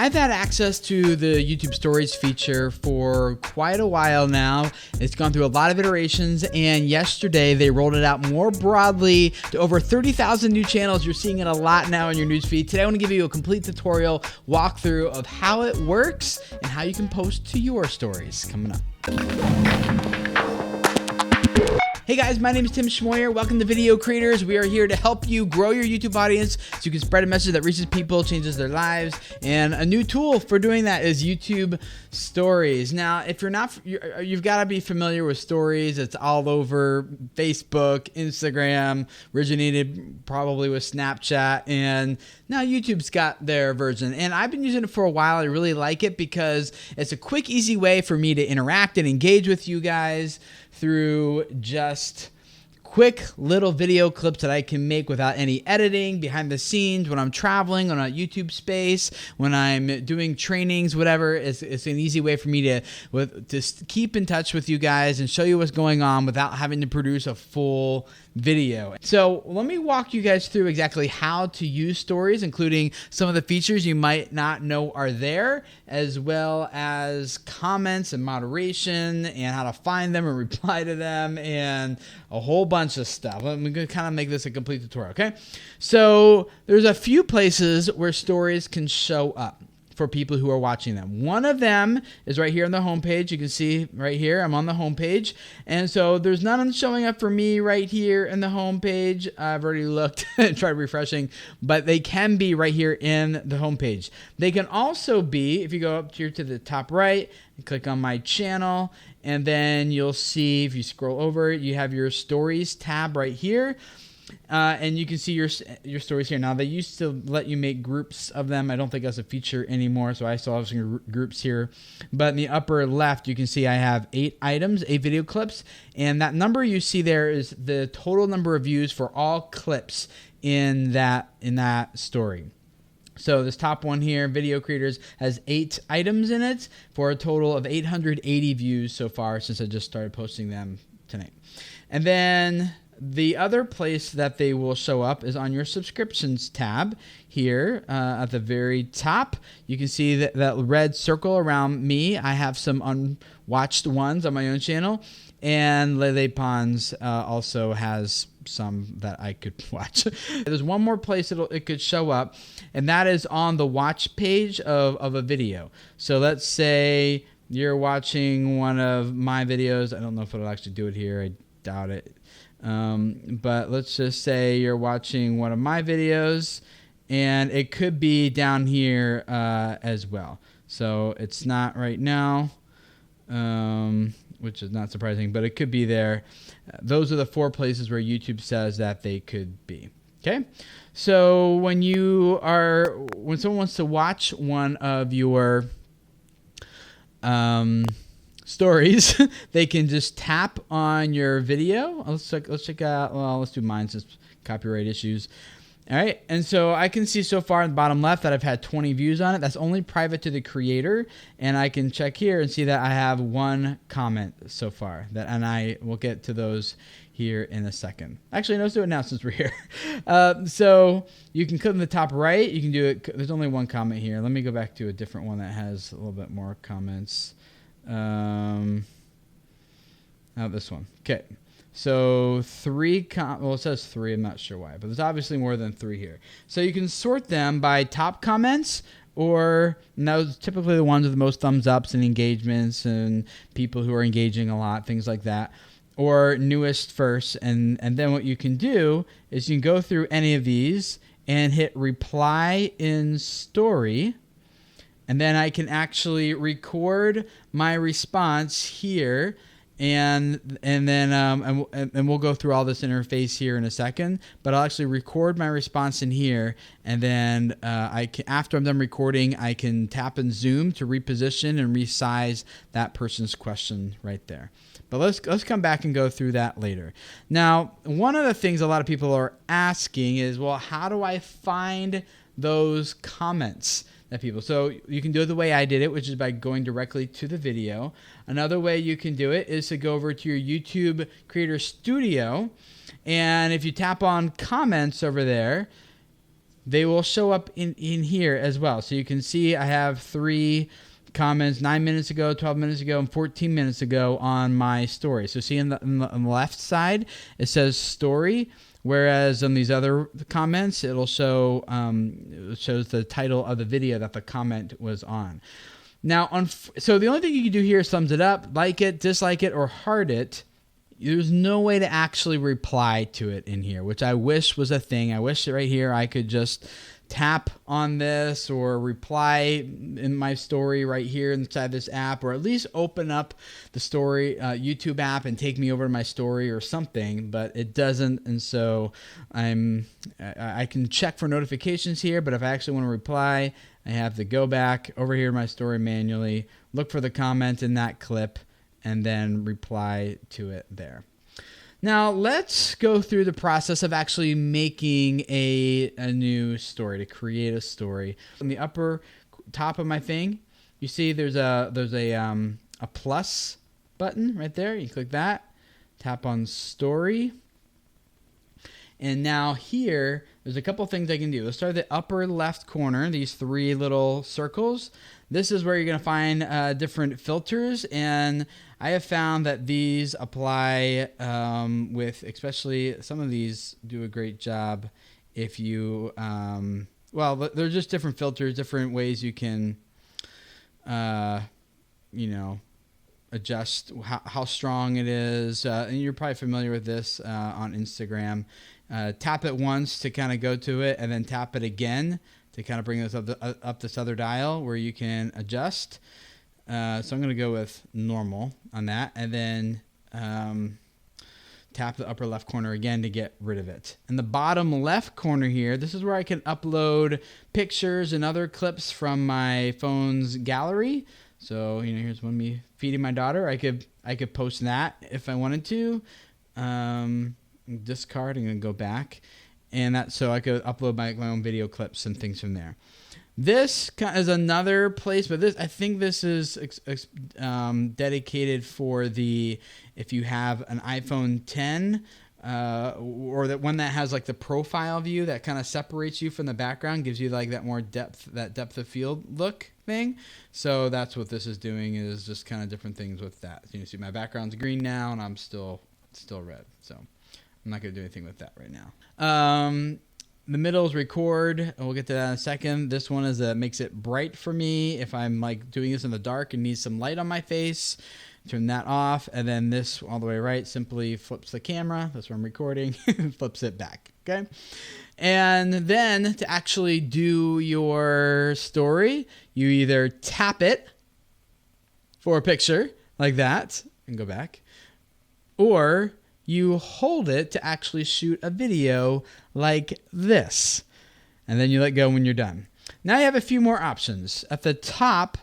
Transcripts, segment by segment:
I've had access to the YouTube Stories feature for quite a while now. It's gone through a lot of iterations, and yesterday they rolled it out more broadly to over 30,000 new channels. You're seeing it a lot now in your newsfeed. Today I want to give you a complete tutorial walkthrough of how it works and how you can post to your stories coming up. Hey guys, my name is Tim Schmoyer. Welcome to Video Creators. We are here to help you grow your YouTube audience so you can spread a message that reaches people, changes their lives. And a new tool for doing that is YouTube Stories. Now, if you're not, you've got to be familiar with Stories. It's all over Facebook, Instagram, originated probably with Snapchat, and now YouTube's got their version. And I've been using it for a while. I really like it because it's a quick, easy way for me to interact and engage with you guys through just quick little video clips that I can make without any editing, behind the scenes, when I'm traveling on a YouTube space, when I'm doing trainings, whatever. It's an easy way for me to keep in touch with you guys and show you what's going on without having to produce a full video. So let me walk you guys through exactly how to use Stories, including some of the features you might not know are there, as well as comments and moderation and how to find them and reply to them and a whole bunch of stuff. I'm going to kind of make this a complete tutorial, okay? So there's a few places where Stories can show up for people who are watching them. One of them is right here on the homepage. You can see right here, I'm on the homepage. And so there's none showing up for me right here in the homepage. I've already looked and tried refreshing, but they can be right here in the homepage. They can also be, if you go up here to the top right and click on my channel, and then you'll see, if you scroll over, you have your Stories tab right here. And you can see your stories here. Now, they used to let you make groups of them. I don't think that's a feature anymore, so I still have some groups here. But in the upper left, you can see I have 8 items, 8 video clips, and that number you see there is the total number of views for all clips in that story. So this top one here, Video Creators, has 8 items in it for a total of 880 views so far since I just started posting them tonight. And then the other place that they will show up is on your subscriptions tab here at the very top. You can see that red circle around me. I have some unwatched ones on my own channel, and Lele Pons also has some that I could watch. There's one more place it could show up, and that is on the watch page of a video. So let's say you're watching one of my videos. I don't know if it'll actually do it here. I doubt it. But let's just say you're watching one of my videos, and it could be down here as well. So it's not right now, which is not surprising, but it could be there. Those are the 4 places where YouTube says that they could be. Okay, so when someone wants to watch one of your stories, they can just tap on your video. Let's check out, well, let's do mine since copyright issues. All right, and so I can see so far in the bottom left that I've had 20 views on it. That's only private to the creator, and I can check here and see that I have 1 comment so far. And I will get to those here in a second. Actually, let's do it now since we're here. So you can click on the top right. You can do it. There's only 1 comment here. Let me go back to a different one that has a little bit more comments. This one. Okay. So 3, well, it says 3, I'm not sure why, but there's obviously more than 3 here. So you can sort them by top comments, or those typically the ones with the most thumbs ups and engagements and people who are engaging a lot, things like that, or newest first. And then what you can do is you can go through any of these and hit reply in story. And then I can actually record my response here, and then we'll go through all this interface here in a second. But I'll actually record my response in here, and then after I'm done recording, I can tap and zoom to reposition and resize that person's question right there. But let's come back and go through that later. Now, one of the things a lot of people are asking is, well, how do I find those comments that people? So you can do it the way I did it, which is by going directly to the video. Another way you can do it is to go over to your YouTube Creator Studio, and if you tap on comments over there, they will show up in here as well. So you can see I have 3 comments 9 minutes ago, 12 minutes ago, and 14 minutes ago on my story. So see on the left side, it says story, whereas on these other comments, it'll show it shows the title of the video that the comment was on. Now, so the only thing you can do here is thumbs it up, like it, dislike it, or heart it. There's no way to actually reply to it in here, which I wish was a thing. I wish that right here I could just tap on this or reply in my story right here inside this app, or at least open up the story YouTube app and take me over to my story or something, but it doesn't. And so I can check for notifications here, but if I actually want to reply, I have to go back over here to my story manually, look for the comment in that clip, and then reply to it there. Now, let's go through the process of actually making a new story, to create a story. On the upper top of my thing, you see there's a plus button right there. You click that, tap on story. And now here, there's a couple things I can do. Let's start at the upper left corner, these 3 little circles. This is where you're going to find different filters, and I have found that these apply with, especially some of these do a great job if you, well, they're just different filters, different ways you can, you know, adjust how strong it is. And you're probably familiar with this on Instagram. Tap it once to kind of go to it, and then tap it again to kind of bring this up this other dial where you can adjust. So I'm going to go with normal on that, and then tap the upper left corner again to get rid of it. In the bottom left corner here, this is where I can upload pictures and other clips from my phone's gallery. So, you know, here's one of me feeding my daughter. I could post that if I wanted to. Discard, I'm going to go back. And that, so I could upload my own video clips and things from there. This is another place, but this, I think this is dedicated for if you have an iPhone 10 or that one that has like the profile view that kind of separates you from the background, gives you like that more depth of field look thing. So that's what this is doing, is just kind of different things with that. You can see my background's green now, and I'm still red. So I'm not going to do anything with that right now. The middle is record, and we'll get to that in a second. This one is makes it bright for me if I'm like doing this in the dark and need some light on my face. Turn that off, and then this all the way right simply flips the camera. That's where I'm recording, flips it back. Okay, and then to actually do your story, you either tap it for a picture like that and go back, or you hold it to actually shoot a video like this. And then you let go when you're done. Now you have a few more options. At the top,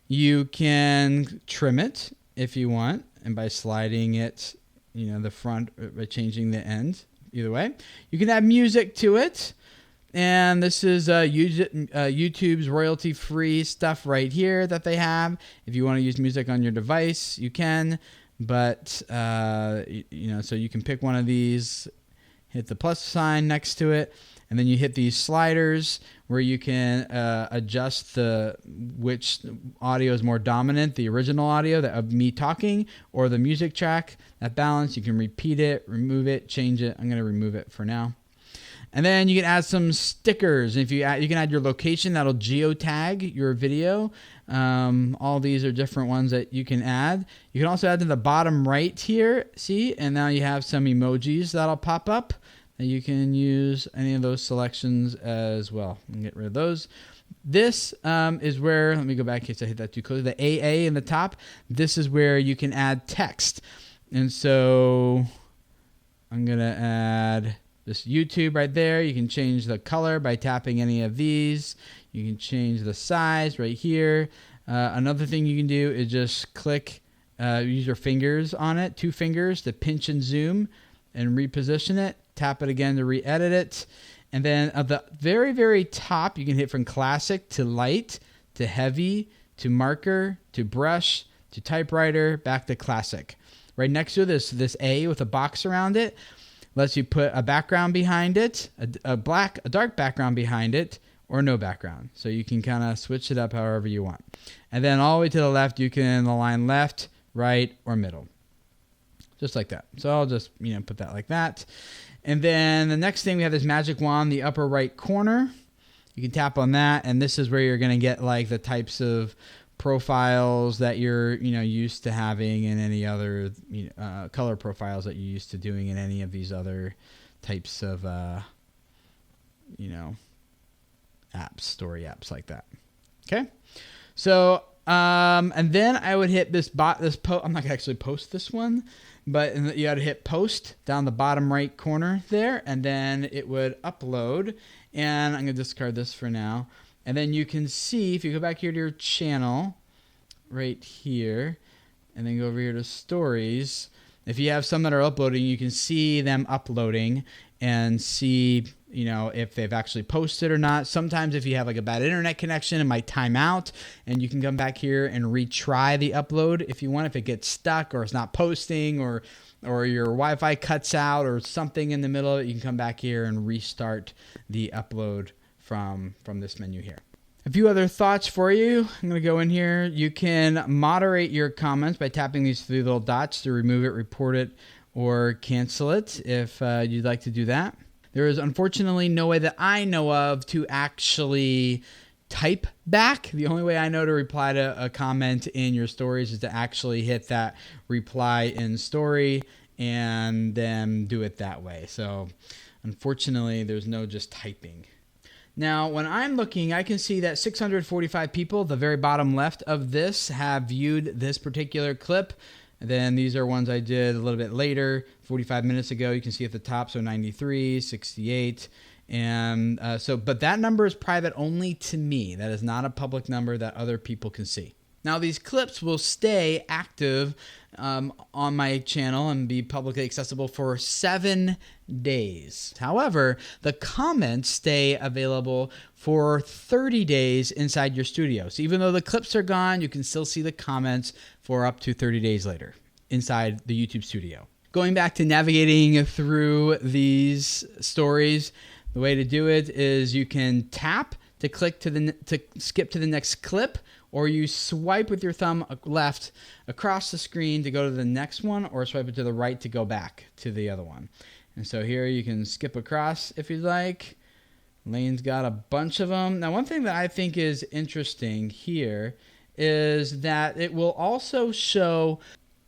you can trim it if you want, and by sliding it, you know, the front, by changing the end, either way. You can add music to it. And this is YouTube's royalty-free stuff right here that they have. If you want to use music on your device, you can. But, you know, so you can pick one of these, hit the plus sign next to it, and then you hit these sliders where you can adjust which audio is more dominant, the original audio of me talking or the music track. That balance, you can repeat it, remove it, change it. I'm going to remove it for now. And then you can add some stickers. If you can add your location, that'll geotag your video. All these are different ones that you can add. You can also add to the bottom right here, see? And now you have some emojis that'll pop up. And you can use any of those selections as well. And get rid of those. This is where, let me go back in case I hit that too close. The AA in the top, this is where you can add text. And so I'm going to add this YouTube right there. You can change the color by tapping any of these. You can change the size right here. Another thing you can do is just click, use your fingers on it, 2 fingers to pinch and zoom and reposition it. Tap it again to re-edit it. And then at the very, very top, you can hit from classic to light to heavy to marker to brush to typewriter back to classic. Right next to this A with a box around it. lets you put a background behind it, a dark background behind it, or no background. So you can kind of switch it up however you want. And then all the way to the left, you can align left, right, or middle. Just like that. So I'll just, put that like that. And then the next thing, we have this magic wand, the upper right corner. You can tap on that, and this is where you're going to get like the types of profiles that you're, used to having in any other color profiles that you're used to doing in any of these other types of, apps, story apps like that. Okay. So, and then I would hit this I'm not gonna actually post this one, but you got to hit post down the bottom right corner there, and then it would upload. And I'm gonna discard this for now. And then you can see, if you go back here to your channel, right here, and then go over here to stories, if you have some that are uploading, you can see them uploading and see, if they've actually posted or not. Sometimes if you have like a bad internet connection, it might time out, and you can come back here and retry the upload if you want. If it gets stuck or it's not posting, or your Wi-Fi cuts out or something in the middle of it, you can come back here and restart the upload from this menu here. A few other thoughts for you. I'm going to go in here. You can moderate your comments by tapping these three little dots to remove it, report it, or cancel it if you'd like to do that. There is unfortunately no way that I know of to actually type back. The only way I know to reply to a comment in your stories is to actually hit that reply in story and then do it that way. So unfortunately, there's no just typing. Now, when I'm looking, I can see that 645 people, the very bottom left of this, have viewed this particular clip. And then these are ones I did a little bit later, 45 minutes ago. You can see at the top, so 93, 68. And but that number is private only to me. That is not a public number that other people can see. Now, these clips will stay active on my channel and be publicly accessible for 7 days. However, the comments stay available for 30 days inside your studio. So even though the clips are gone, you can still see the comments for up to 30 days later inside the YouTube studio. Going back to navigating through these stories, the way to do it is you can tap to click to skip to the next clip, or you swipe with your thumb left across the screen to go to the next one, or swipe it to the right to go back to the other one. And so here you can skip across if you'd like. Lane's got a bunch of them. Now, one thing that I think is interesting here is that it will also show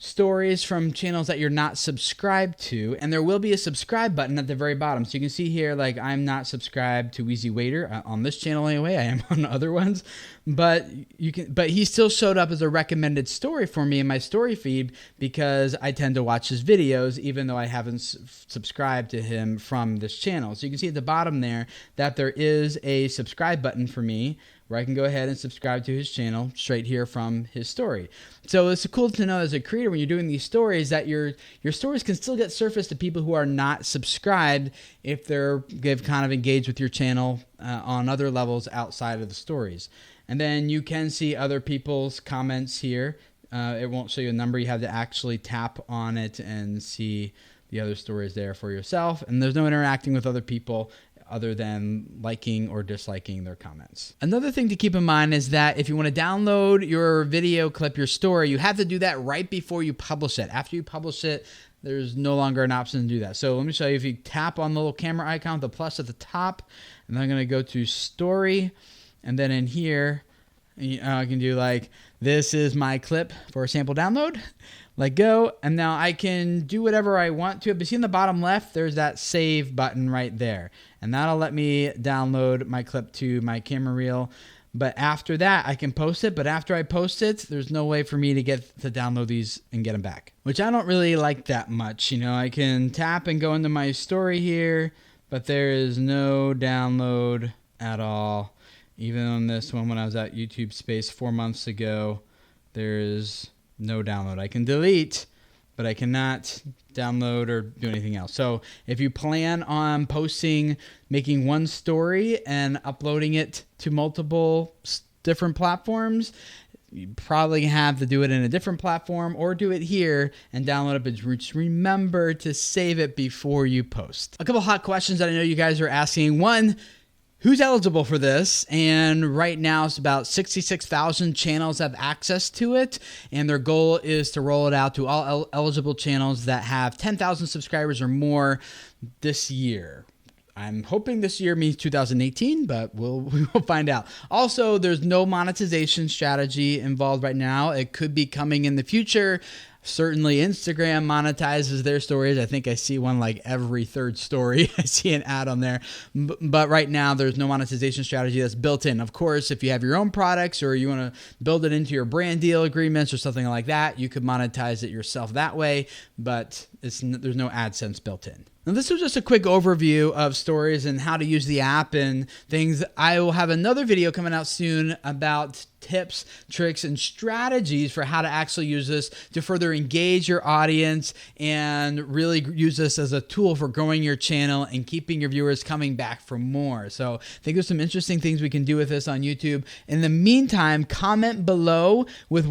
stories from channels that you're not subscribed to, and there will be a subscribe button at the very bottom. So you can see here, like, I'm not subscribed to Wheezy Waiter on this channel anyway. I am on other ones, but he still showed up as a recommended story for me in my story feed because I tend to watch his videos, even though I haven't subscribed to him from this channel. So you can see at the bottom there that there is a subscribe button for me, where I can go ahead and subscribe to his channel straight here from his story. So it's cool to know as a creator when you're doing these stories that your stories can still get surfaced to people who are not subscribed if they've kind of engaged with your channel on other levels outside of the stories. And then you can see other people's comments here. It won't show you a number. You have to actually tap on it and see the other stories there for yourself. And there's no interacting with other people other than liking or disliking their comments. Another thing to keep in mind is that if you want to download your video clip, your story, you have to do that right before you publish it. After you publish it, there's no longer an option to do that. So let me show you. If you tap on the little camera icon, the plus at the top, and then I'm going to go to story, and then in here, I can do like, this is my clip for a sample download. Let go, and now I can do whatever I want to. But see in the bottom left, there's that save button right there. And that'll let me download my clip to my camera reel. But after that, I can post it. But after I post it, there's no way for me to get to download these and get them back, which I don't really like that much. I can tap and go into my story here, but there is no download at all. Even on this one, when I was at YouTube Space 4 months ago, there is no download. I can delete, but I cannot download or do anything else. So if you plan on making one story and uploading it to multiple different platforms, you probably have to do it in a different platform or do it here and download it, but just remember to save it before you post. A couple hot questions that I know you guys are asking. One, who's eligible for this? And right now it's about 66,000 channels have access to it. And their goal is to roll it out to all eligible channels that have 10,000 subscribers or more this year. I'm hoping this year means 2018, but we will find out. Also, there's no monetization strategy involved right now. It could be coming in the future. Certainly Instagram monetizes their stories. I think I see one like every third story. I see an ad on there. But right now, there's no monetization strategy that's built in. Of course, if you have your own products or you want to build it into your brand deal agreements or something like that, you could monetize it yourself that way, but there's no AdSense built in. Now, this was just a quick overview of stories and how to use the app and things. I will have another video coming out soon about tips, tricks, and strategies for how to actually use this to further engage your audience and really use this as a tool for growing your channel and keeping your viewers coming back for more. So I think there's some interesting things we can do with this on YouTube. In the meantime, comment below with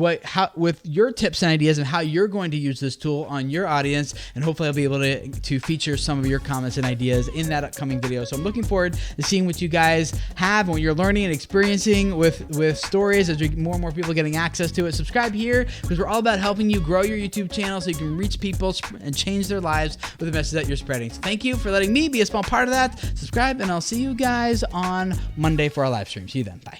with your tips and ideas and how you're going to use this tool on your audience, and hopefully I'll be able to feature some of your comments and ideas in that upcoming video. So I'm looking forward to seeing what you guys have and what you're learning and experiencing with stories as more and more people getting access to it. Subscribe here because we're all about helping you grow your YouTube channel so you can reach people and change their lives with the message that you're spreading. So thank you for letting me be a small part of that. Subscribe, and I'll see you guys on Monday for our live stream. See you then. Bye.